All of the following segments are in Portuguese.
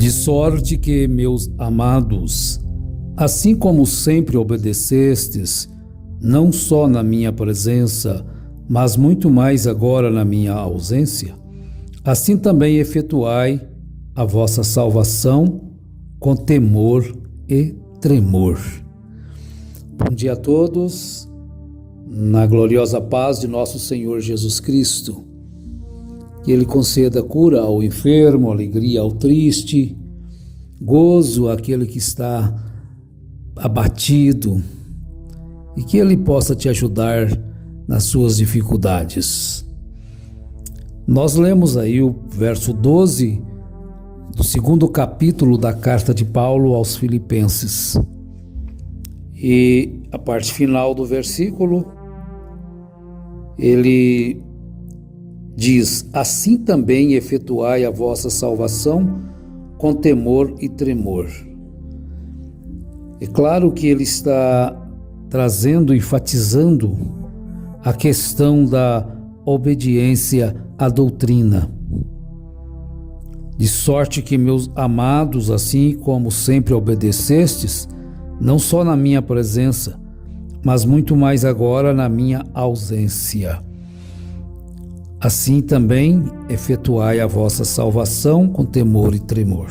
De sorte que, meus amados, assim como sempre obedecestes, não só na minha presença, mas muito mais agora na minha ausência, assim também efetuai a vossa salvação com temor e tremor. Bom dia a todos, na gloriosa paz de nosso Senhor Jesus Cristo. Que Ele conceda cura ao enfermo, alegria ao triste, gozo àquele que está abatido e que Ele possa te ajudar nas suas dificuldades. Nós lemos aí o verso 12 do 2º capítulo da carta de Paulo aos Filipenses. E a parte final do versículo, ele diz: assim também efetuai a vossa salvação com temor e tremor. É claro que ele está trazendo, enfatizando a questão da obediência à doutrina. De sorte que, meus amados, assim como sempre obedecestes, não só na minha presença, mas muito mais agora na minha ausência. Assim também efetuai a vossa salvação com temor e tremor.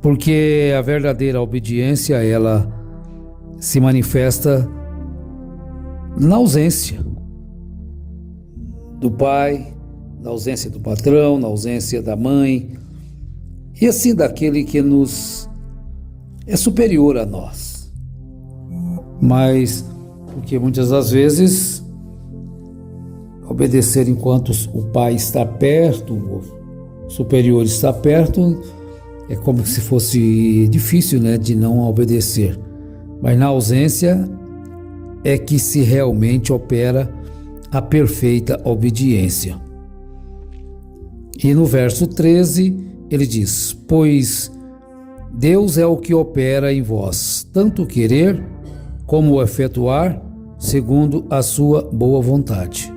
Porque a verdadeira obediência, ela se manifesta na ausência do pai, na ausência do patrão, na ausência da mãe, e assim daquele que nos é superior a nós. Mas, porque muitas das vezes, obedecer enquanto o pai está perto, o superior está perto, é como se fosse difícil, de não obedecer. Mas na ausência é que se realmente opera a perfeita obediência. E no verso 13 ele diz: pois Deus é o que opera em vós, tanto querer como efetuar, segundo a sua boa vontade.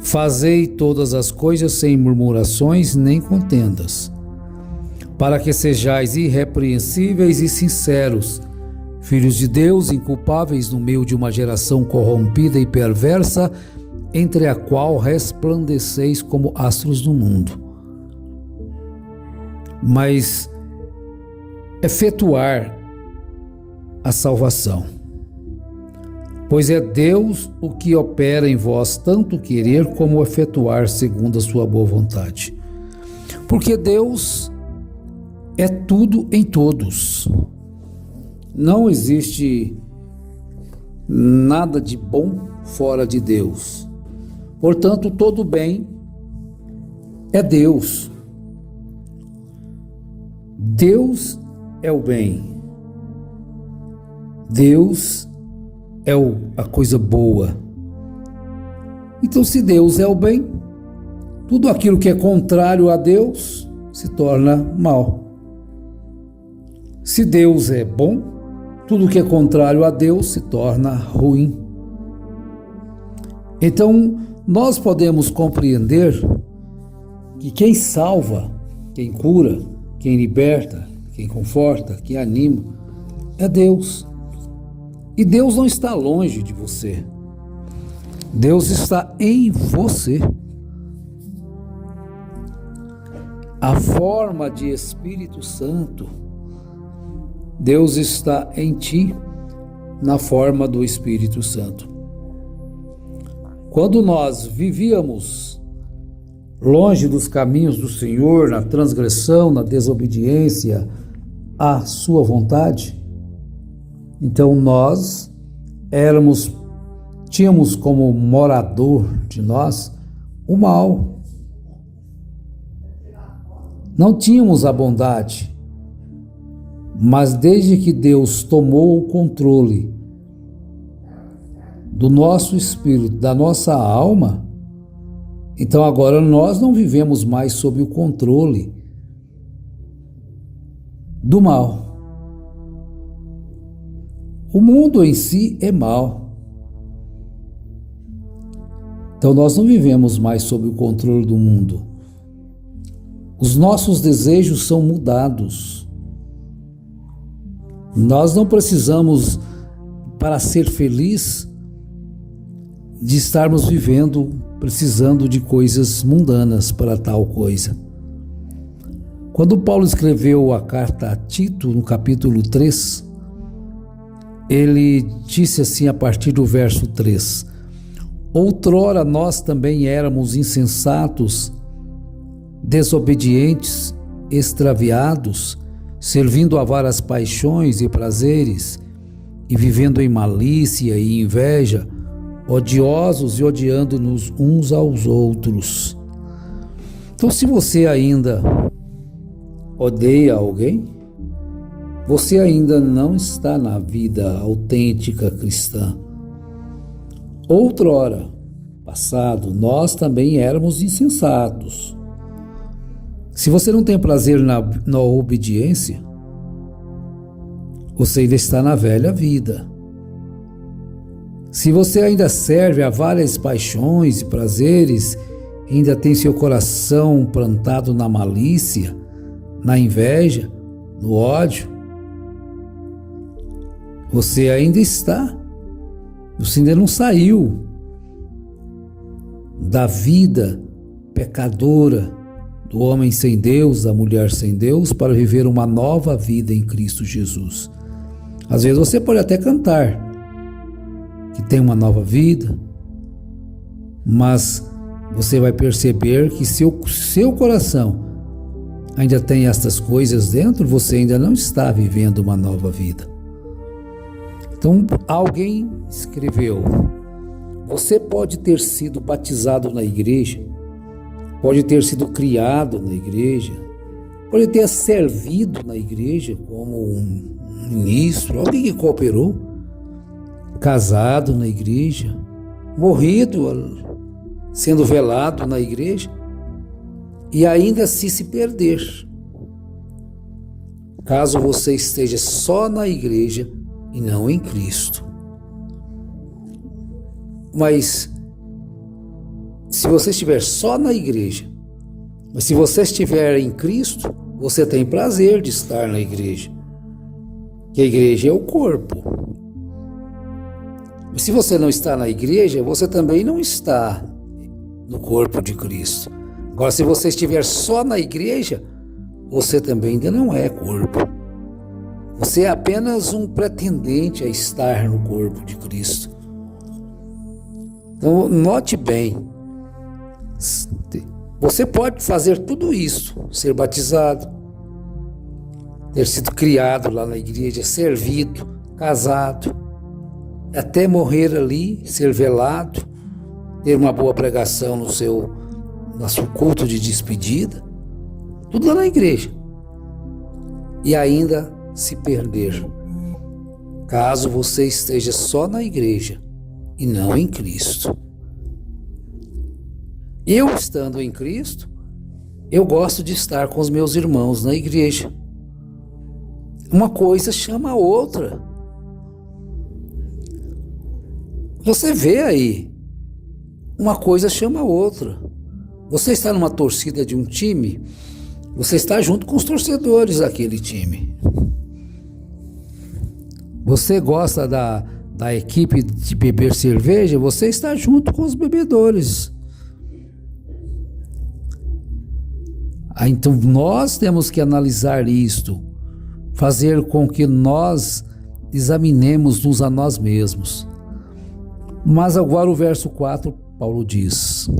Fazei todas as coisas sem murmurações nem contendas, para que sejais irrepreensíveis e sinceros, filhos de Deus, inculpáveis no meio de uma geração corrompida e perversa, entre a qual resplandeceis como astros do mundo. Mas efetuar a salvação, pois é Deus o que opera em vós tanto querer como efetuar segundo a sua boa vontade. Porque Deus é tudo em todos. Não existe nada de bom fora de Deus. Portanto, todo bem é Deus. Deus é o bem. Deus é a coisa boa. Então, se Deus é o bem, tudo aquilo que é contrário a Deus se torna mal. Se Deus é bom, tudo que é contrário a Deus se torna ruim. Então, nós podemos compreender que quem salva, quem cura, quem liberta, quem conforta, quem anima, é Deus. E Deus não está longe de você. Deus está em você. A forma de Espírito Santo, Deus está em ti, na forma do Espírito Santo. Quando nós vivíamos longe dos caminhos do Senhor, na transgressão, na desobediência à sua vontade, então nós tínhamos como morador de nós o mal. Não tínhamos a bondade, mas desde que Deus tomou o controle do nosso espírito, da nossa alma, então agora nós não vivemos mais sob o controle do mal. O mundo em si é mal. Então nós não vivemos mais sob o controle do mundo. Os nossos desejos são mudados. Nós não precisamos, para ser feliz, de estarmos precisando de coisas mundanas para tal coisa. Quando Paulo escreveu a carta a Tito, no capítulo 3, ele disse assim a partir do verso 3: outrora nós também éramos insensatos, desobedientes, extraviados, servindo a várias paixões e prazeres, e vivendo em malícia e inveja, odiosos e odiando-nos uns aos outros. Então, se você ainda odeia alguém, você ainda não está na vida autêntica cristã. Outrora, passado, nós também éramos insensatos. Se você não tem prazer na obediência, você ainda está na velha vida. Se você ainda serve a várias paixões e prazeres, ainda tem seu coração plantado na malícia, na inveja, no ódio, você ainda não saiu da vida pecadora do homem sem Deus, da mulher sem Deus, para viver uma nova vida em Cristo Jesus. Às vezes você pode até cantar que tem uma nova vida, mas você vai perceber que seu coração ainda tem estas coisas dentro, você ainda não está vivendo uma nova vida. Então, alguém escreveu: você pode ter sido batizado na igreja, pode ter sido criado na igreja, pode ter servido na igreja como um ministro, alguém que cooperou, casado na igreja, morrido, sendo velado na igreja, e ainda assim se perder. Caso você esteja só na igreja e não em Cristo. Mas se você estiver só na igreja, mas se você estiver em Cristo, você tem prazer de estar na igreja. Que a igreja é o corpo. Mas se você não está na igreja, você também não está no corpo de Cristo. Agora, se você estiver só na igreja, você também ainda não é corpo. Você é apenas um pretendente a estar no corpo de Cristo. Então, note bem, você pode fazer tudo isso, ser batizado, ter sido criado lá na igreja, servido, casado, até morrer ali, ser velado, ter uma boa pregação no seu culto de despedida, tudo lá na igreja, e ainda se perder, caso você esteja só na igreja e não em Cristo. Eu, estando em Cristo, eu gosto de estar com os meus irmãos na igreja. Uma coisa chama a outra. Você vê aí, uma coisa chama a outra. Você está numa torcida de um time, você está junto com os torcedores daquele time. Você gosta da equipe de beber cerveja, você está junto com os bebedores. Então nós temos que analisar isto, fazer com que nós examinemos-nos a nós mesmos. Mas agora o verso 4, Paulo diz,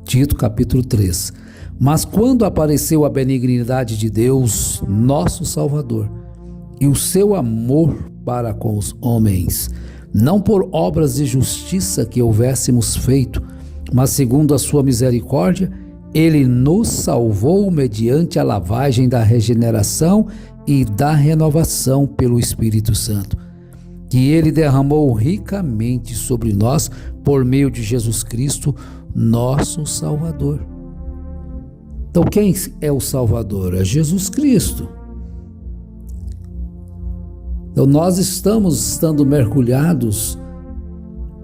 Tito capítulo 3: mas quando apareceu a benignidade de Deus, nosso Salvador, e o seu amor para com os homens, não por obras de justiça que houvéssemos feito, mas segundo a sua misericórdia, ele nos salvou mediante a lavagem da regeneração e da renovação pelo Espírito Santo, que ele derramou ricamente sobre nós por meio de Jesus Cristo, nosso Salvador. Então quem é o Salvador? É Jesus Cristo. Então nós estando mergulhados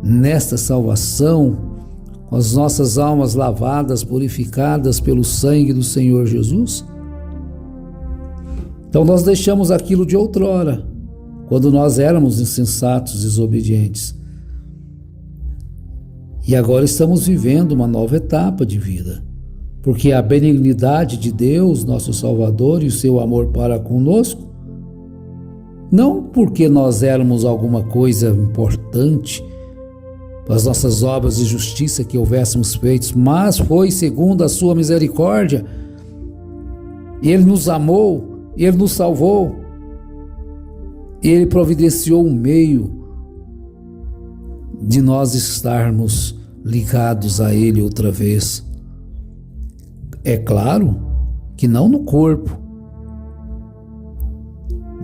nesta salvação, com as nossas almas lavadas, purificadas pelo sangue do Senhor Jesus? Então nós deixamos aquilo de outrora, quando nós éramos insensatos, desobedientes. E agora estamos vivendo uma nova etapa de vida, porque a benignidade de Deus, nosso Salvador, e o seu amor para conosco, não porque nós éramos alguma coisa importante, as nossas obras de justiça que houvéssemos feito, mas foi segundo a sua misericórdia. Ele nos amou, Ele nos salvou, Ele providenciou um meio de nós estarmos ligados a Ele outra vez. É claro que não no corpo,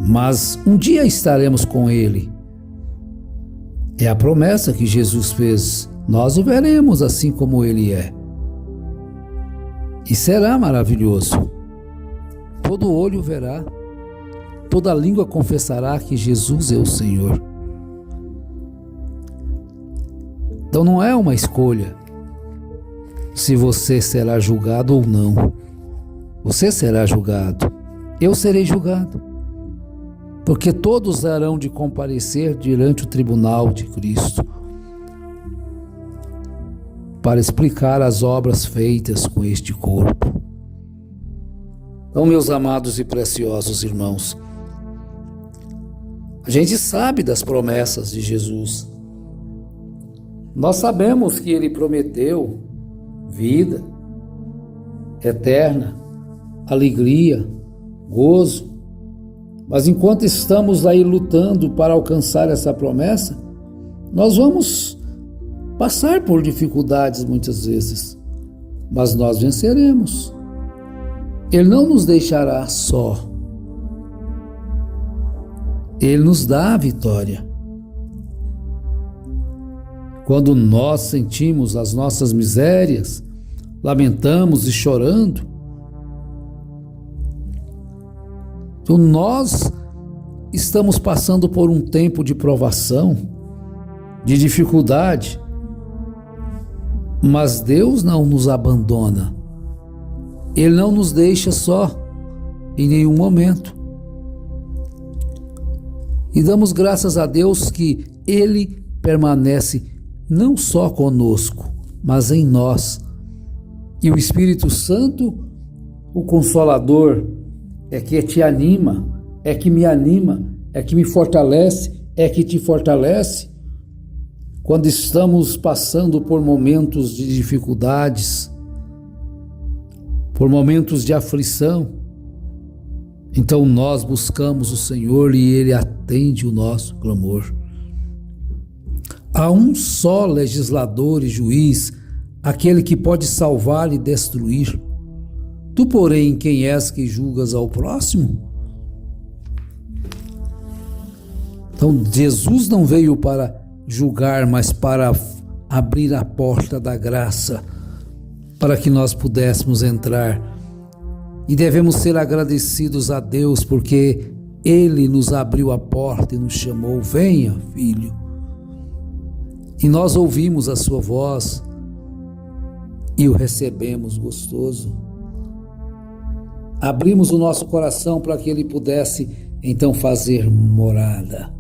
mas um dia estaremos com Ele. É a promessa que Jesus fez. Nós o veremos assim como Ele é. E será maravilhoso. Todo olho verá, toda língua confessará que Jesus é o Senhor. Então não é uma escolha se você será julgado ou não. Você será julgado. Eu serei julgado. Porque todos harão de comparecer diante o tribunal de Cristo para explicar as obras feitas com este corpo. Então, meus amados e preciosos irmãos, a gente sabe das promessas de Jesus. Nós sabemos que Ele prometeu vida eterna, alegria, gozo. Mas enquanto estamos aí lutando para alcançar essa promessa, nós vamos passar por dificuldades muitas vezes, mas nós venceremos. Ele não nos deixará só. Ele nos dá a vitória. Quando nós sentimos as nossas misérias, lamentamos e chorando, então nós estamos passando por um tempo de provação, de dificuldade, mas Deus não nos abandona. Ele não nos deixa só em nenhum momento. E damos graças a Deus que Ele permanece não só conosco, mas em nós. E o Espírito Santo, o Consolador, é que te anima, é que me anima, é que me fortalece, é que te fortalece. Quando estamos passando por momentos de dificuldades, por momentos de aflição, então nós buscamos o Senhor e Ele atende o nosso clamor. Há um só legislador e juiz, aquele que pode salvar e destruir. Tu, porém, quem és que julgas ao próximo? Então, Jesus não veio para julgar, mas para abrir a porta da graça, para que nós pudéssemos entrar. E devemos ser agradecidos a Deus, porque Ele nos abriu a porta e nos chamou: venha, filho. E nós ouvimos a sua voz e o recebemos gostoso. Abrimos o nosso coração para que Ele pudesse então fazer morada.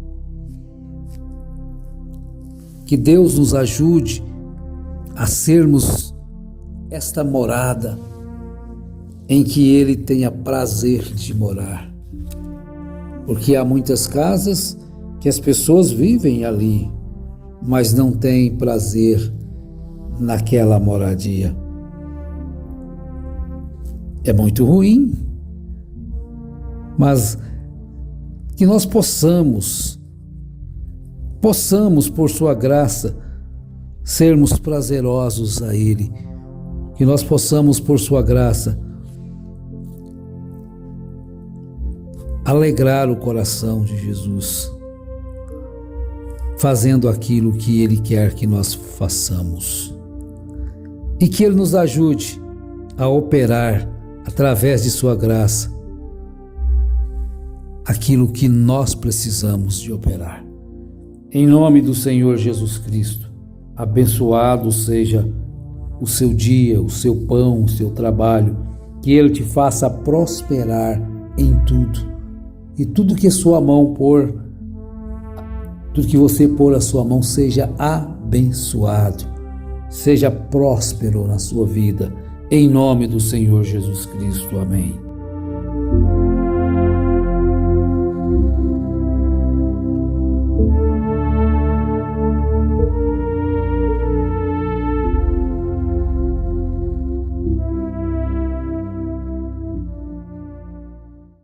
Que Deus nos ajude a sermos esta morada em que Ele tenha prazer de morar. Porque há muitas casas que as pessoas vivem ali, mas não têm prazer naquela moradia. É muito ruim, mas que nós possamos por sua graça sermos prazerosos a Ele, que nós possamos por sua graça alegrar o coração de Jesus, fazendo aquilo que Ele quer que nós façamos, e que Ele nos ajude a operar através de sua graça aquilo que nós precisamos de operar. Em nome do Senhor Jesus Cristo, abençoado seja o seu dia, o seu pão, o seu trabalho, que Ele te faça prosperar em tudo. E tudo que a sua mão pôr, tudo que você pôr a sua mão seja abençoado, seja próspero na sua vida, em nome do Senhor Jesus Cristo. Amém.